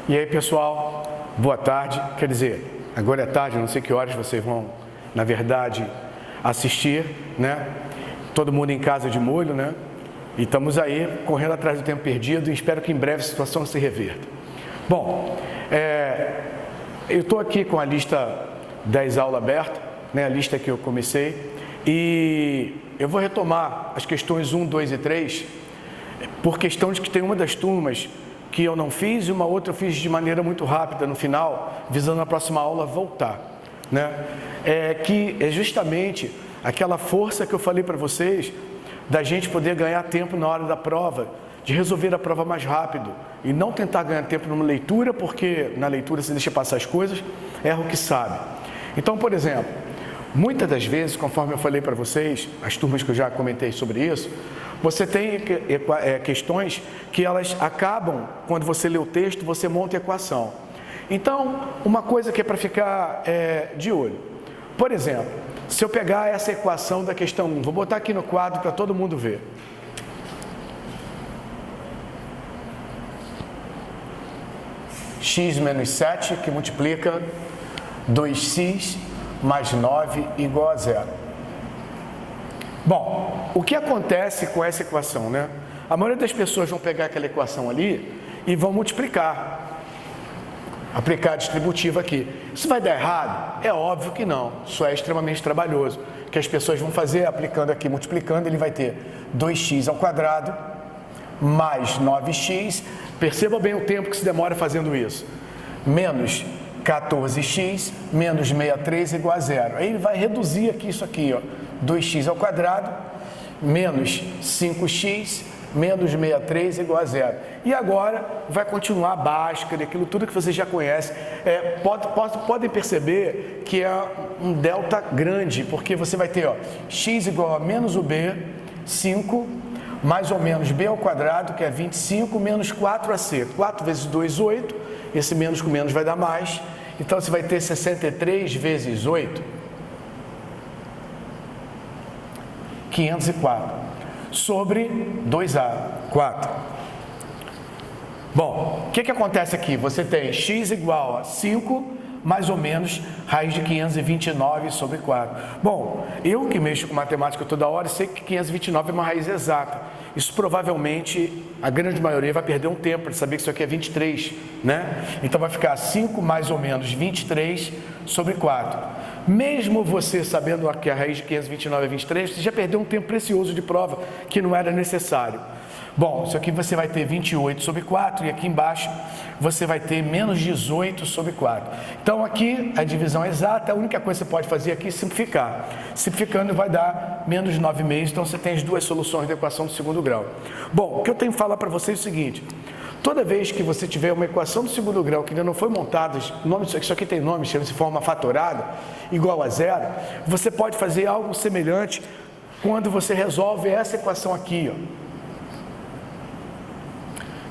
E aí, pessoal, boa tarde. Quer dizer, agora é tarde, não sei que horas vocês vão, na verdade, assistir, né? Todo mundo em casa de molho, né? E estamos aí, correndo atrás do tempo perdido e espero que em breve a situação se reverta. Bom, eu estou aqui com a lista 10 aulas aberta, né? A lista que eu comecei, e eu vou retomar as questões 1, 2 e 3, por questão de que tem uma das turmas que eu não fiz e uma outra eu fiz de maneira muito rápida no final, visando na próxima aula voltar, né? Que é justamente aquela força que eu falei para vocês, da gente poder ganhar tempo na hora da prova, de resolver a prova mais rápido e não tentar ganhar tempo numa leitura, porque na leitura você deixa passar as coisas, erra o que sabe. Então, por exemplo, muitas das vezes, conforme eu falei para vocês, as turmas que eu já comentei sobre isso, você tem questões que elas acabam, quando você lê o texto, você monta a equação. Então, uma coisa que é para ficar de olho. Por exemplo, se eu pegar essa equação da questão 1, vou botar aqui no quadro para todo mundo ver. X menos 7, que multiplica 2x mais 9 igual a 0. Bom, o que acontece com essa equação, né? A maioria das pessoas vão pegar aquela equação ali e vão multiplicar, aplicar a distributiva aqui. Isso vai dar errado? É óbvio que não, isso é extremamente trabalhoso. O que as pessoas vão fazer, aplicando aqui, multiplicando, ele vai ter 2x ao quadrado mais 9x, perceba bem o tempo que se demora fazendo isso, menos 14x menos 63 igual a 0. Aí ele vai reduzir aqui isso aqui, ó, 2x ao quadrado menos 5x menos 63 igual a 0. E agora vai continuar a Bhaskara, aquilo tudo que vocês já conhecem. Podem perceber que é um delta grande, porque você vai ter, ó, x igual a menos o b, 5, mais ou menos b ao quadrado, que é 25, menos 4ac. 4 vezes 2, 8. Esse menos com menos vai dar mais. Então, você vai ter 63 vezes 8, 504, sobre 2a, 4. Bom, o que acontece aqui? Você tem x igual a 5, mais ou menos, raiz de 529 sobre 4. Bom, eu que mexo com matemática toda hora, sei que 529 é uma raiz exata. Isso provavelmente, a grande maioria vai perder um tempo para saber que isso aqui é 23, né? Então vai ficar 5 mais ou menos 23 sobre 4. Mesmo você sabendo que a raiz de 529 é 23, você já perdeu um tempo precioso de prova que não era necessário. Bom, isso aqui você vai ter 28 sobre 4 e aqui embaixo você vai ter menos 18 sobre 4. Então aqui a divisão é exata, a única coisa que você pode fazer aqui é simplificar. Simplificando vai dar menos 9,5, então você tem as duas soluções da equação do segundo grau. Bom, o que eu tenho que falar para vocês é o seguinte: toda vez que você tiver uma equação do segundo grau que ainda não foi montada, isso aqui tem nome, chama-se forma fatorada, igual a 0, você pode fazer algo semelhante quando você resolve essa equação aqui, ó,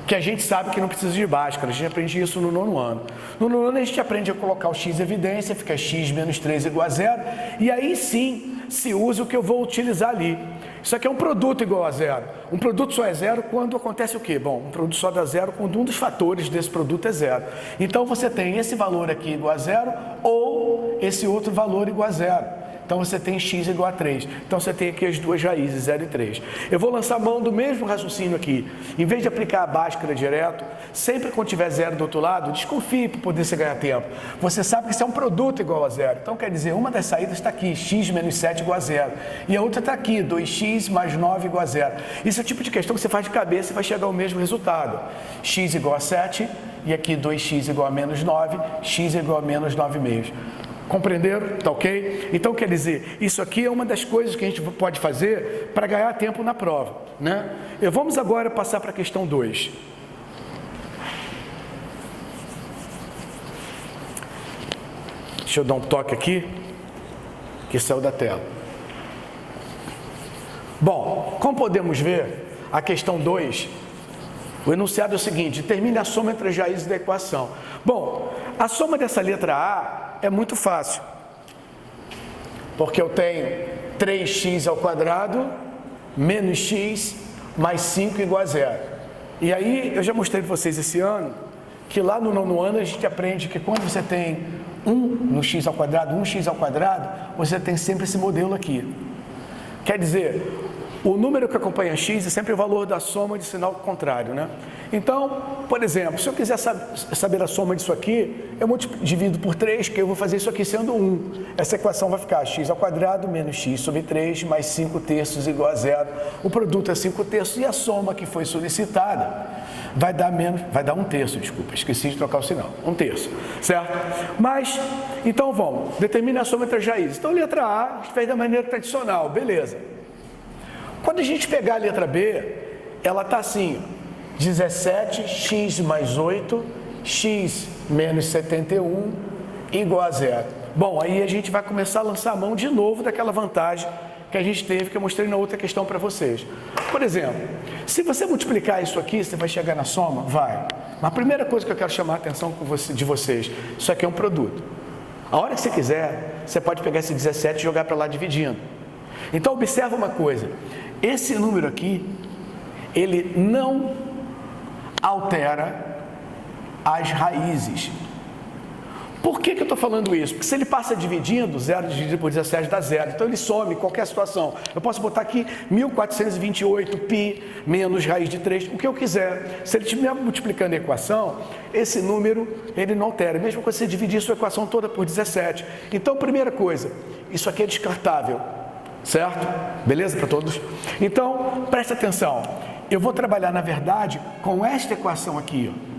que a gente sabe que não precisa de Bhaskara, a gente aprende isso no 9º ano. No 9º ano a gente aprende a colocar o x em evidência, fica x menos 3 igual a 0, e aí sim se usa o que eu vou utilizar ali. Isso aqui é um produto igual a 0. Um produto só é 0 quando acontece o quê? Bom, um produto só dá 0 quando um dos fatores desse produto é 0. Então você tem esse valor aqui igual a 0 ou esse outro valor igual a 0. Então você tem x igual a 3. Então você tem aqui as duas raízes, 0 e 3. Eu vou lançar mão do mesmo raciocínio aqui. Em vez de aplicar a Bhaskara direto, sempre quando tiver 0 do outro lado, desconfie para poder você ganhar tempo. Você sabe que isso é um produto igual a 0. Então quer dizer, uma das saídas está aqui, x menos 7 igual a 0. E a outra está aqui, 2x mais 9 igual a 0. Isso é o tipo de questão que você faz de cabeça e vai chegar ao mesmo resultado. X igual a 7 e aqui 2x igual a menos 9, x igual a menos 9,5. Compreenderam? Tá ok? Então, quer dizer, isso aqui é uma das coisas que a gente pode fazer para ganhar tempo na prova, né? Vamos agora passar para a questão 2. Deixa eu dar um toque aqui, que saiu da tela. Bom, como podemos ver, a questão 2, o enunciado é o seguinte: determine a soma entre as raízes da equação. Bom, a soma dessa letra A é muito fácil, porque eu tenho 3x ao quadrado menos x mais 5 igual a 0. E aí, eu já mostrei para vocês esse ano que lá no nono ano a gente aprende que quando você tem 1 no x ao quadrado, 1x ao quadrado, você tem sempre esse modelo aqui. Quer dizer, o número que acompanha x é sempre o valor da soma de sinal contrário, né? Então, por exemplo, se eu quiser saber a soma disso aqui, eu divido por 3, que eu vou fazer isso aqui sendo 1. Essa equação vai ficar x ao quadrado menos x sobre 3 mais 5 terços igual a 0. O produto é 5 terços e a soma que foi solicitada vai dar 1 terço, desculpa, esqueci de trocar o sinal, 1 terço, certo? Mas, então vamos, determine a soma entre as raízes. Então, letra A, a gente fez da maneira tradicional, beleza. Quando a gente pegar a letra B, ela está assim, 17x mais 8, x menos 71 igual a 0. Bom, aí a gente vai começar a lançar a mão de novo daquela vantagem que a gente teve, que eu mostrei na outra questão para vocês. Por exemplo, se você multiplicar isso aqui, você vai chegar na soma? Vai. Mas a primeira coisa que eu quero chamar a atenção de vocês, isso aqui é um produto. A hora que você quiser, você pode pegar esse 17 e jogar para lá dividindo. Então, observa uma coisa. Esse número aqui, ele não altera as raízes. Por que eu estou falando isso? Porque se ele passa dividindo, 0 dividido por 17 dá 0. Então ele some em qualquer situação. Eu posso botar aqui 1428 π menos raiz de 3, o que eu quiser. Se ele estiver multiplicando a equação, esse número ele não altera. Mesmo que você dividir sua equação toda por 17. Então, primeira coisa, isso aqui é descartável. Certo? Beleza para todos? Então, presta atenção. Eu vou trabalhar, na verdade, com esta equação aqui, ó.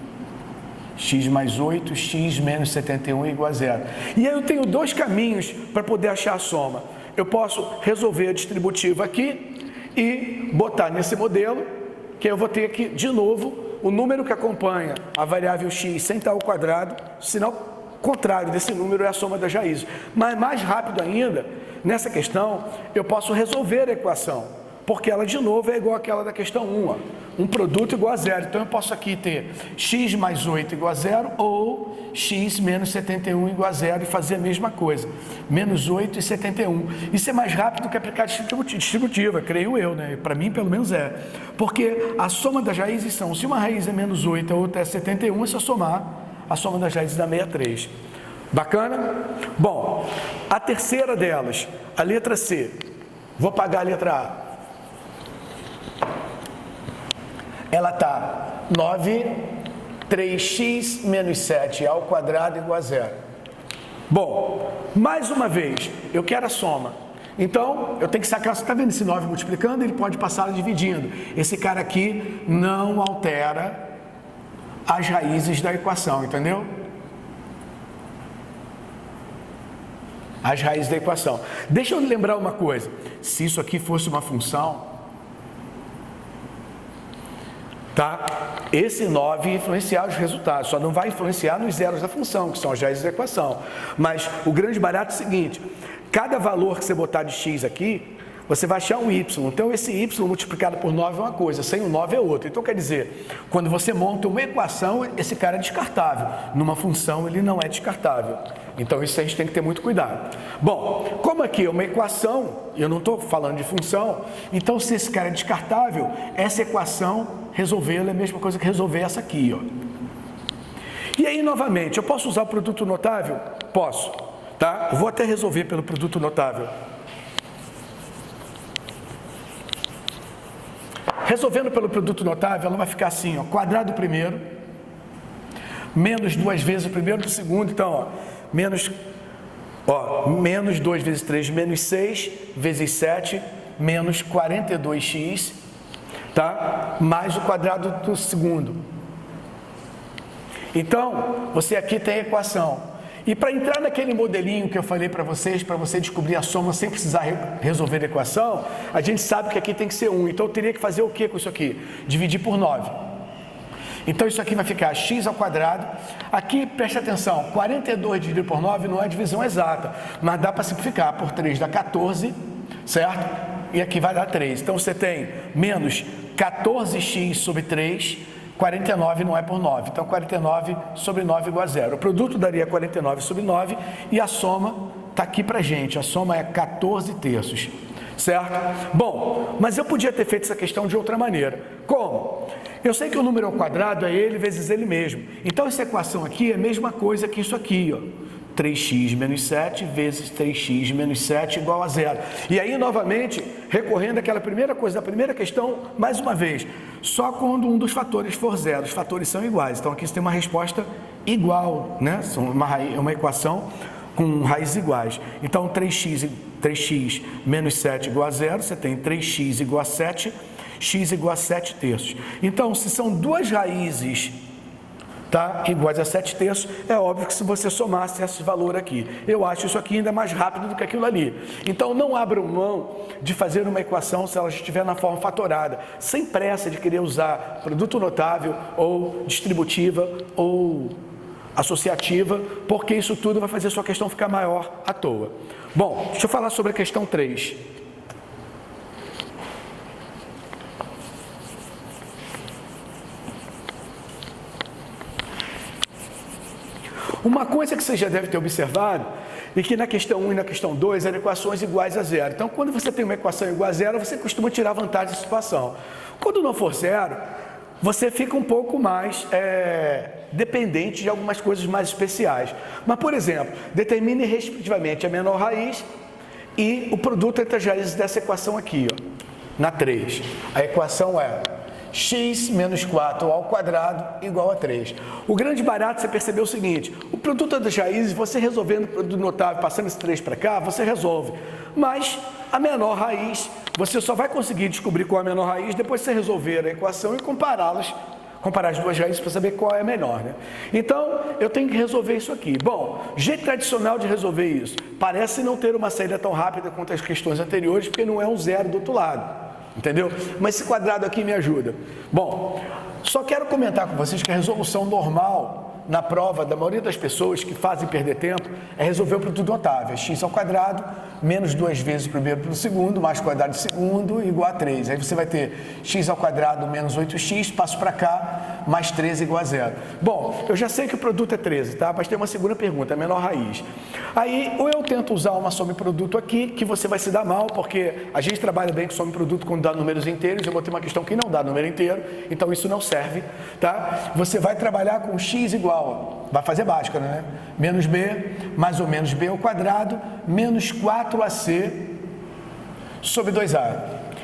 X mais 8, x menos 71 igual a 0. E aí eu tenho dois caminhos para poder achar a soma. Eu posso resolver a distributiva aqui e botar nesse modelo, que eu vou ter aqui, de novo, o número que acompanha a variável x sem estar ao quadrado, o sinal contrário desse número é a soma das raízes. Mas mais rápido ainda, nessa questão, eu posso resolver a equação, porque ela, de novo, é igual àquela da questão 1, ó. Um produto igual a 0. Então, eu posso aqui ter x mais 8 igual a 0 ou x menos 71 igual a 0 e fazer a mesma coisa. Menos 8 e 71. Isso é mais rápido do que aplicar distributiva, creio eu, né? Para mim, pelo menos é. Porque a soma das raízes são, se uma raiz é menos 8 e a outra é 71, é só somar a soma das raízes dá 63. Bacana? Bom, a terceira delas, a letra C. Vou pagar a letra A. Ela está 9, 3x menos 7 ao quadrado igual a 0. Bom, mais uma vez, eu quero a soma. Então, eu tenho que sacar, você está vendo esse 9 multiplicando? Ele pode passar dividindo. Esse cara aqui não altera as raízes da equação, entendeu? As raízes da equação. Deixa eu lembrar uma coisa. Se isso aqui fosse uma função, tá? Esse 9 influenciar os resultados, só não vai influenciar nos zeros da função, que são as raízes da equação. Mas o grande barato é o seguinte, cada valor que você botar de x aqui, você vai achar um y. Então, esse y multiplicado por 9 é uma coisa, sem o 9 é outra. Então, quer dizer, quando você monta uma equação, esse cara é descartável. Numa função, ele não é descartável. Então, isso a gente tem que ter muito cuidado. Bom, como aqui é uma equação, eu não estou falando de função, então, se esse cara é descartável, essa equação, resolvê-la é a mesma coisa que resolver essa aqui, ó. E aí, novamente, eu posso usar o produto notável? Posso, tá? Eu vou até resolver pelo produto notável. Resolvendo pelo produto notável, ela vai ficar assim, ó, quadrado do primeiro, menos 2 vezes o primeiro do segundo, então, ó, menos 2 vezes 3, menos 6 vezes 7, menos 42x, tá? Mais o quadrado do segundo. Então, você aqui tem a equação. E para entrar naquele modelinho que eu falei para vocês, para você descobrir a soma sem precisar resolver a equação, a gente sabe que aqui tem que ser 1. Então, eu teria que fazer o que com isso aqui? Dividir por 9. Então, isso aqui vai ficar x ao quadrado. Aqui, preste atenção, 42 dividido por 9 não é divisão exata, mas dá para simplificar. Por 3 dá 14, certo? E aqui vai dar 3. Então, você tem menos 14x sobre 3, 49 não é por 9, então 49 sobre 9 igual a 0. O produto daria 49 sobre 9 e a soma está aqui para a gente, a soma é 14 terços, certo? Bom, mas eu podia ter feito essa questão de outra maneira. Como? eu sei que o número ao quadrado é ele vezes ele mesmo. Então, essa equação aqui é a mesma coisa que isso aqui, ó. 3x menos 7 vezes 3x menos 7 igual a zero. E aí, novamente, recorrendo àquela primeira coisa, da primeira questão, mais uma vez, só quando um dos fatores for zero, os fatores são iguais. Então, aqui você tem uma resposta igual, né? Uma equação com raízes iguais. Então, 3x menos 7 igual a zero, você tem 3x igual a 7, x igual a 7 terços. Então, se são duas raízes, tá, iguais a 7 terços, é óbvio que se você somasse esse valor aqui, eu acho isso aqui ainda mais rápido do que aquilo ali. Então, não abram mão de fazer uma equação se ela estiver na forma fatorada, sem pressa de querer usar produto notável, ou distributiva, ou associativa, porque isso tudo vai fazer a sua questão ficar maior à toa. Bom, deixa eu falar sobre a questão 3. Uma coisa que você já deve ter observado é que na questão 1 e na questão 2 eram equações iguais a zero. Então, quando você tem uma equação igual a zero, você costuma tirar vantagem da situação. Quando não for zero, você fica um pouco mais dependente de algumas coisas mais especiais. Mas, por exemplo, determine respectivamente a menor raiz e o produto entre as raízes dessa equação aqui, ó, na 3. A equação é x menos 4 ao quadrado igual a 3. O grande barato, você percebeu o seguinte, o produto das raízes, você resolvendo o produto notável, passando esse 3 para cá, você resolve. Mas a menor raiz, você só vai conseguir descobrir qual é a menor raiz depois de você resolver a equação e comparar as duas raízes para saber qual é a menor, né? Então, eu tenho que resolver isso aqui. Bom, jeito tradicional de resolver isso, parece não ter uma saída tão rápida quanto as questões anteriores, porque não é um zero do outro lado. Entendeu? Mas esse quadrado aqui me ajuda. Bom, só quero comentar com vocês que a resolução normal na prova da maioria das pessoas que fazem perder tempo é resolver o produto notável. X ao quadrado, menos 2 vezes o primeiro pelo segundo, mais o quadrado de segundo, igual a 3. Aí você vai ter x ao quadrado menos 8x, passo para cá, mais 13 igual a zero. Bom, eu já sei que o produto é 13, tá? Mas tem uma segunda pergunta, a menor raiz. Aí, ou eu tento usar uma soma e produto aqui, que você vai se dar mal, porque a gente trabalha bem com soma e produto quando dá números inteiros, eu vou ter uma questão que não dá número inteiro, então isso não serve, tá? Você vai trabalhar com x igual, vai fazer básica, né? Menos b, mais ou menos b ao quadrado, menos 4ac sobre 2a.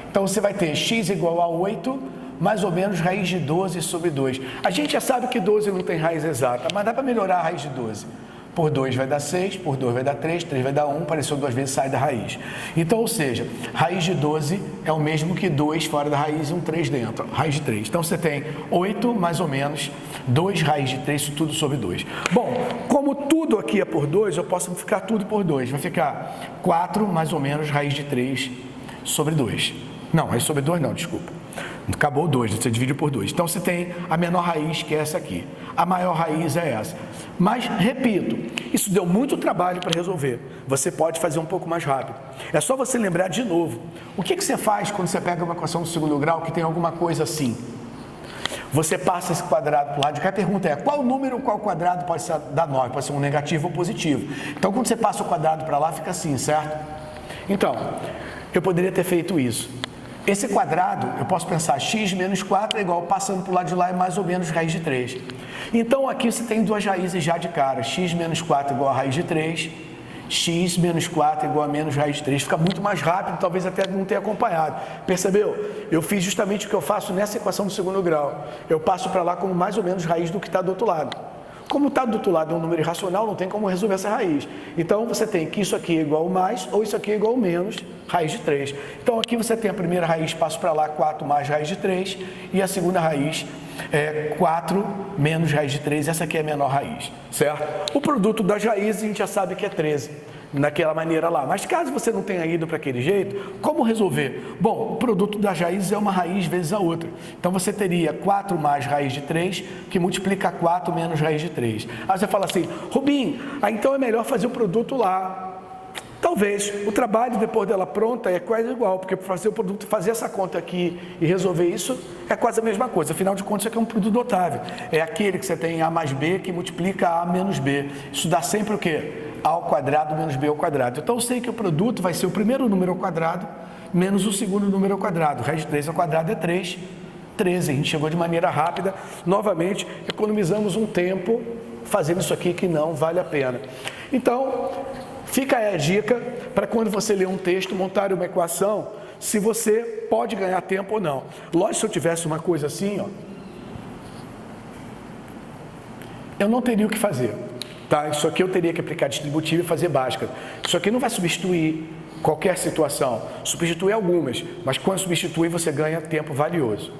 Então, você vai ter x igual a 8, mais ou menos raiz de 12 sobre 2. A gente já sabe que 12 não tem raiz exata, mas dá para melhorar a raiz de 12. Por 2 vai dar 6, por 2 vai dar 3, 3 vai dar 1, apareceu 2 vezes, sai da raiz. Então, ou seja, raiz de 12 é o mesmo que 2 fora da raiz e um 3 dentro, raiz de 3. Então, você tem 8 mais ou menos 2 raiz de 3, isso tudo sobre 2. Bom, como tudo aqui é por 2, eu posso ficar tudo por 2. Vai ficar 4 mais ou menos raiz de 3 sobre 2. Não, raiz sobre 2 não, desculpa. Acabou 2, você divide por 2. Então, você tem a menor raiz, que é essa aqui. A maior raiz é essa. Mas, repito, isso deu muito trabalho para resolver. Você pode fazer um pouco mais rápido. É só você lembrar de novo. O que você faz quando você pega uma equação do segundo grau que tem alguma coisa assim? Você passa esse quadrado para o lado de cá. A pergunta é, qual número, qual quadrado pode dar 9? Pode ser um negativo ou positivo. Então, quando você passa o quadrado para lá, fica assim, certo? Então, eu poderia ter feito isso. Esse quadrado, eu posso pensar x menos 4 é igual, passando para o lado de lá, é mais ou menos raiz de 3. Então, aqui você tem duas raízes já de cara. X menos 4 igual a raiz de 3, x menos 4 igual a menos raiz de 3. Fica muito mais rápido, talvez até não tenha acompanhado. Percebeu? Eu fiz justamente o que eu faço nessa equação do segundo grau. Eu passo para lá como mais ou menos raiz do que está do outro lado. Como está do outro lado é um número irracional, não tem como resolver essa raiz. Então, você tem que isso aqui é igual a mais, ou isso aqui é igual a menos, raiz de 3. Então, aqui você tem a primeira raiz, passo para lá, 4 mais raiz de 3, e a segunda raiz é 4 menos raiz de 3, essa aqui é a menor raiz, certo? O produto das raízes a gente já sabe que é 13. Naquela maneira lá. Mas caso você não tenha ido para aquele jeito, como resolver? Bom, o produto das raízes é uma raiz vezes a outra. Então, você teria 4 mais raiz de 3, que multiplica 4 menos raiz de 3. Aí você fala assim, Rubim, então é melhor fazer o produto lá. Talvez. O trabalho depois dela pronta é quase igual, porque para fazer o produto, fazer essa conta aqui e resolver isso é quase a mesma coisa. Afinal de contas, isso aqui é um produto notável. É aquele que você tem A mais B que multiplica A menos B. Isso dá sempre o quê? A ao quadrado menos B ao quadrado. Então, eu sei que o produto vai ser o primeiro número ao quadrado menos o segundo número ao quadrado. Raiz de 3 ao quadrado é 3, 13, a gente chegou de maneira rápida. Novamente, economizamos um tempo fazendo isso aqui que não vale a pena. Então, fica aí a dica para quando você ler um texto, montar uma equação, se você pode ganhar tempo ou não. Lógico, se eu tivesse uma coisa assim, ó, eu não teria o que fazer. Tá? Isso aqui eu teria que aplicar distributivo e fazer básica. Isso aqui não vai substituir qualquer situação, substitui algumas, mas quando substitui você ganha tempo valioso.